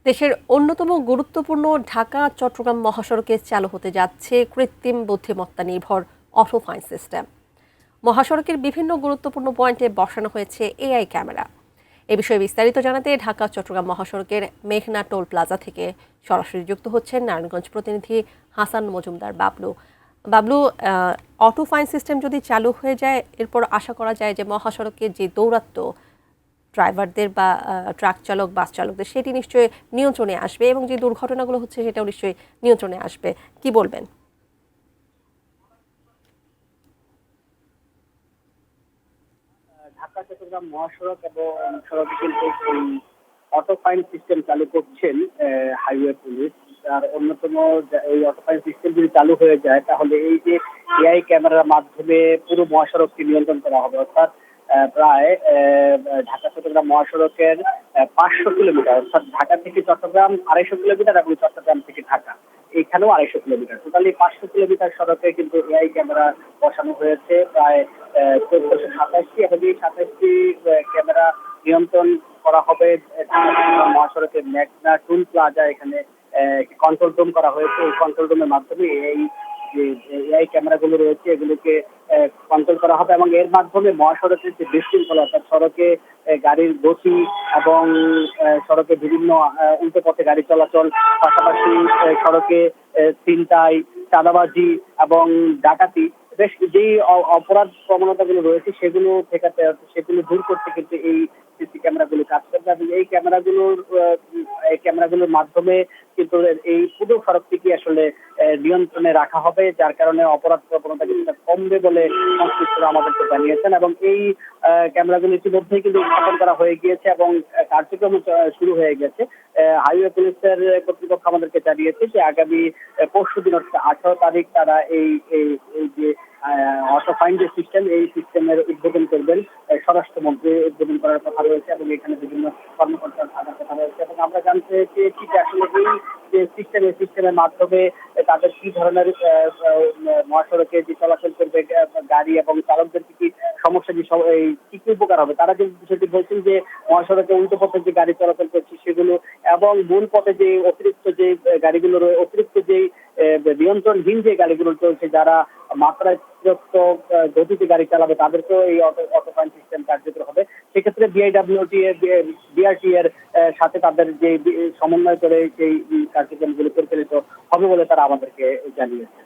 দেশের অন্যতম গুরুত্বপূর্ণ ঢাকা-চট্টগ্রাম মহাসড়কে চালু হতে যাচ্ছে কৃত্রিম বুদ্ধিমত্তা নির্ভর অটোফাইন সিস্টেম। মহাসড়কের বিভিন্ন গুরুত্বপূর্ণ পয়েন্টে বসানো হয়েছে এআই ক্যামেরা। এ বিষয়ে বিস্তারিত জানাতে ঢাকা-চট্টগ্রাম মহাসড়কের মেঘনা টোল প্লাজা থেকে সরাসরি যুক্ত হচ্ছেন নারায়ণগঞ্জ প্রতিনিধি হাসান মজুমদার বাবলু। বাবলু, অটোফাইন সিস্টেম যদি চালু হয়ে যায়, এরপর আশা করা যায় যে মহাসড়কে যে দৌরাত্ম্য ড্রাইভারদের বা ট্রাক চালক, বাস চালকদের, সেটি নিশ্চয়ই নিয়ন্ত্রণে আসবে এবং যে দুর্ঘটনাগুলো হচ্ছে সেটাও নিশ্চয়ই নিয়ন্ত্রণে আসবে। কি বলবেন? ঢাকা চট্টগ্রাম মহাসড়ক এবং সড়কে কিন্তু এই অটো ফাইন সিস্টেম চালু করছেন হাইওয়ে পুলিশ। আর অন্যতম এই অটো ফাইন সিস্টেম যদি চালু হয়ে যায়, তাহলে এই যে এআই ক্যামেরার মাধ্যমে পুরো মহাসড়কটি নিয়ন্ত্রণ করা হবে। অর্থাৎ প্রায় ঢাকা চট্টগ্রাম মহাসড়কের 500 কিলোমিটার, অর্থাৎ ঢাকা থেকে চট্টগ্রাম 250 কিলোমিটার এবং চট্টগ্রাম থেকে ঢাকা এখানেও 250 কিলোমিটার, টোটালি 500 কিলোমিটার সড়কে কিন্তু এআই ক্যামেরা বসানো হয়েছে প্রায় 1427টি, এবং এই 27টি ক্যামেরা নিয়ন্ত্রণ করা হবে মহাসড়কের মেঘনা টুল প্লাজা। এখানে কন্ট্রোল রুম করা হয়েছে। এই কন্ট্রোল রুমের মাধ্যমে এই যে এআই ক্যামেরাগুলো রয়েছে এগুলোকে কন্ট্রোল করা হবে, এবং এর মাধ্যমে মহাসড়কের যে বিশৃঙ্খলা, অর্থাৎ সড়কে গাড়ির গতি এবং সড়কে বিভিন্ন উল্টো পথে গাড়ি চলাচল, পাশাপাশি সড়কে ছিনতাই, চাঁদাবাজি এবং ডাকাতি, বেশ যেই অপরাধ প্রবণতাগুলো রয়েছে সেগুলো ঠেকাতে, সেগুলো দূর করতে কিন্তু এই সিসি ক্যামেরাগুলো কাজ করবে। এবং এই ক্যামেরাগুলোর মাধ্যমে কিন্তু এই পুরো সড়কটিকে আসলে নিয়ন্ত্রণে রাখা হবে, যার কারণে অপরাধ প্রবণতা কিছুটা কমবে বলে সংশ্লিষ্টরা আমাদেরকে জানিয়েছেন। এবং এই ক্যামেরাগুলো ইতিমধ্যেই কিন্তু স্থাপন করা হয়ে গিয়েছে এবং কার্যক্রম শুরু হয়ে গেছে। হাইওয়ে পুলিশের কর্তৃপক্ষ আমাদেরকে জানিয়েছে যে আগামী পরশুদিন, অর্থাৎ 18 তারিখ, তারা এই এই- এই যে অটো ফাইন যে সিস্টেম, এই সিস্টেমের উদ্বোধন করবেন। স্বরাষ্ট্রমন্ত্রী উদ্বোধন করার কথা রয়েছে এবং এখানে বিভিন্ন কর্মকর্তা থাকার কথা রয়েছে। এবং আমরা জানতে চেয়েছি যে আসলে এই যে সিস্টেমের মাধ্যমে তাদের কি ধরনের মহাসড়কে যে চলাচল করবে গাড়ি এবং চালকদের কি কি সমস্যা, যে কি কি উপকার হবে। তারা যে বিষয়টি বলছেন যে মহাসড়কে উল্টো পথে যে গাড়ি চলাচল করছে সেগুলো এবং মূল পথে যে অতিরিক্ত যে গাড়িগুলো অতিরিক্ত যে নিয়ন্ত্রণহীন যে গাড়িগুলো চলছে, যারা মাত্রাতিরিক্ত গতিতে গাড়ি চালাবে তাদেরকেও এই অটো ফাইন সিস্টেম কার্যকর হবে। সেক্ষেত্রে বিআরটি এর সাথে তাদের যে সমন্বয় করে সেই কার্যক্রমগুলো পরিচালিত হবে বলে তারা আমাদেরকে জানিয়েছে।